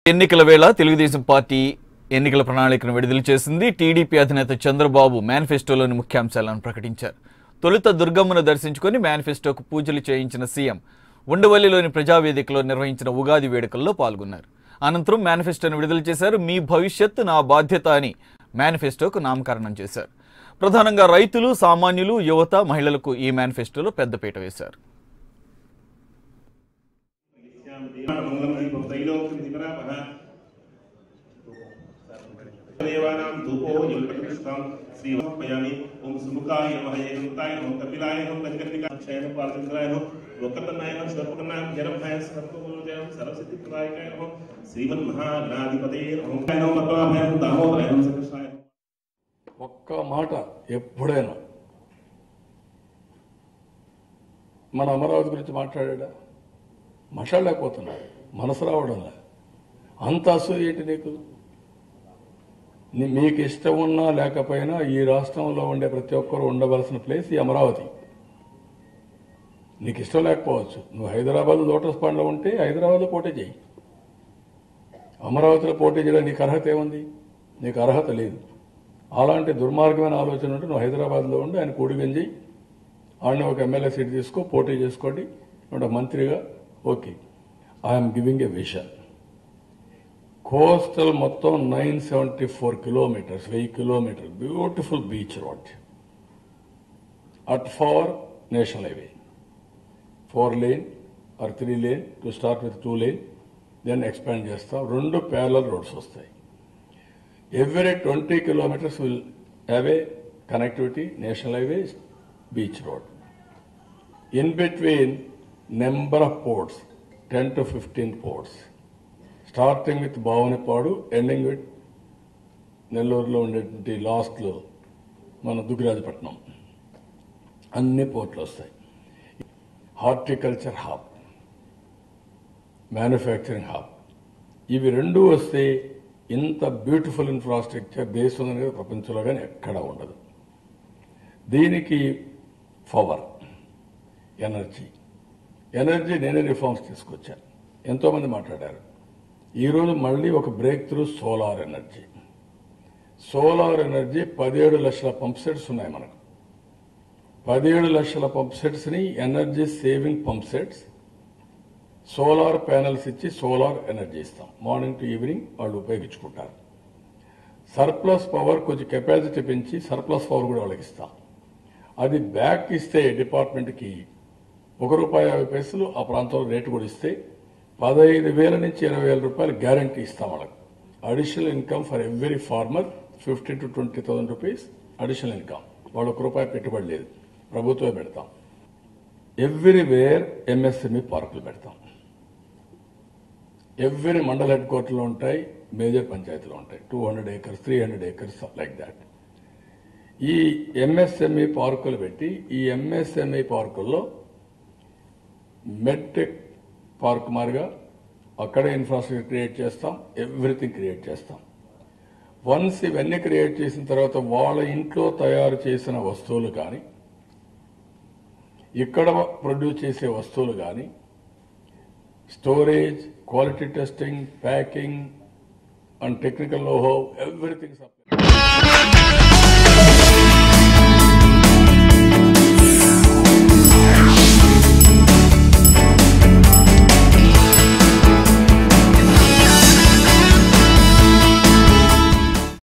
ఎన్నికల వేళ తెలుగుదేశం పార్టీ ఎన్నికల ప్రణాళికను విడుదల చేసింది. టీడీపీ అధినేత చంద్రబాబు మేనిఫెస్టోలోని ముఖ్యాంశాలను ప్రకటించారు. తొలుత దుర్గమ్మను దర్శించుకొని మేనిఫెస్టోకు పూజలు చేయించిన సీఎం ఉండవల్లిలోని ప్రజావేదికలో నిర్వహించిన ఉగాది వేడుకల్లో పాల్గొన్నారు. అనంతరం మేనిఫెస్టోను విడుదల చేశారు. మీ భవిష్యత్తు నా బాధ్యత అని మేనిఫెస్టోకు నామకరణం చేశారు. ప్రధానంగా రైతులు, సామాన్యులు, యువత, మహిళలకు ఈ మేనిఫెస్టోలో పెద్దపీట వేశారు. देवानां धूपो युक्तकृष्णं श्रीमपयामि ओम सुमुखाय नमः एकंताय नमः कपिलाय नमः पंचकर्णिका शयन पार्थिवाय नमः लोकतनाय नमः सर्वकर्णाय जरभाय सर्वगुरुदेव सरस्वतीप्रदायकाय नमः श्रीमन्महागणाधिपतये नमः पद्मनाभाय नमः दामोदराय नमः श्रीकृष्णाय ఒక్క మాట ఎప్పుడైనా మన అమరావతి గురించి మాట్లాడలేకపోతున్నాడు. మనసు రావడంలా అంత అసూయ ఏంటి నీకు? మీకు ఇష్టం ఉన్నా లేకపోయినా ఈ రాష్ట్రంలో ఉండే ప్రతి ఒక్కరు ఉండవలసిన ప్లేస్ ఈ అమరావతి. నీకు ఇష్టం లేకపోవచ్చు, నువ్వు హైదరాబాద్ లోటస్ పాండ్లో ఉంటే హైదరాబాద్లో పోటీ చేయి. అమరావతిలో పోటీ చేయడానికి నీకు అర్హత ఏముంది? నీకు అర్హత లేదు. అలాంటి దుర్మార్గమైన ఆలోచన ఉంటే నువ్వు హైదరాబాద్లో ఉండి ఆయన కూడిగంజి ఆయన ఒక ఎమ్మెల్యే సీట్ తీసుకో, పోటీ చేసుకోండి, నువ్వు మంత్రిగా. Okay, I'm giving a vision. Coastal మొత్తం 974 kilometers, 1000 kilometers, beautiful beach road. At 4 national highway, 4 lane or 3 lane to start with 2 lane, then expand చేస్తాం. 2 parallel roads వస్తాయి. Every 20 kilometers will have a connectivity, national highway, beach road. In between, number of ports, 10 to 15 ports. Starting with Bhavanapadu, ending with నెల్లూరులో ఉండేటువంటి లాస్ట్లో మన దుగ్గిరాజపట్నం, అన్ని పోర్ట్లు వస్తాయి. Horticulture hub, manufacturing hub, ఇవి రెండూ వస్తే ఇంత బ్యూటిఫుల్ ఇన్ఫ్రాస్ట్రక్చర్ దేశంలో కానీ ప్రపంచంలో కానీ ఎక్కడా ఉండదు. దీనికి పవర్, ఎనర్జీ నేనే రిఫార్మ్స్ తీసుకొచ్చాను. ఎంతోమంది మాట్లాడారు. ఈరోజు మళ్ళీ ఒక బ్రేక్ త్రూ సోలార్ ఎనర్జీ. 17 లక్షల పంప్ సెట్స్ ఉన్నాయి మనకు. 17 లక్షల పంప్ సెట్స్ని energy saving pump sets, solar panels ఇచ్చి సోలార్ ఎనర్జీ ఇస్తాం. మార్నింగ్ టు ఈవినింగ్ వాళ్ళు ఉపయోగించుకుంటారు. సర్ప్లస్ పవర్ కొంచెం కెపాసిటీ పెంచి సర్ప్లస్ పవర్ కూడా వాళ్ళకి ఇస్తాం. అది బ్యాక్ ఇస్తే డిపార్ట్మెంట్కి ₹1.50 ఆ ప్రాంతంలో రేటు కూడా ఇస్తే 15,000 నుంచి 20,000 రూపాయలు గ్యారంటీ ఇస్తాం వాళ్ళకి. Additional income for every farmer 15,000 to 20,000 rupees additional income. వాళ్ళు ₹1 పెట్టుబడి లేదు, ప్రభుత్వమే పెడతాం. ఎవ్రీవేర్ ఎంఎస్ఎంఈ పార్కులు పెడతాం. ఎవ్రీ మండల్ హెడ్ క్వార్టర్లో ఉంటాయి, మేజర్ పంచాయతీలో ఉంటాయి. 200 acres, 300 acres లైక్ దాట్. ఈ ఎంఎస్ఎంఈ పార్కులు పెట్టి ఈ ఎంఎస్ఎంఈ పార్కుల్లో మెడ్టెక్ పార్క్ మారిగా అక్కడే ఇన్ఫ్రాస్ట్రక్చర్ క్రియేట్ చేస్తాం, ఎవ్రీథింగ్ క్రియేట్ చేస్తాం. వన్స్ ఇవన్నీ క్రియేట్ చేసిన తర్వాత వాళ్ళ ఇంట్లో తయారు చేసిన వస్తువులు కానీ, ఇక్కడ ప్రొడ్యూస్ చేసే వస్తువులు కానీ, storage, quality testing, packing and technical know how, everything supply.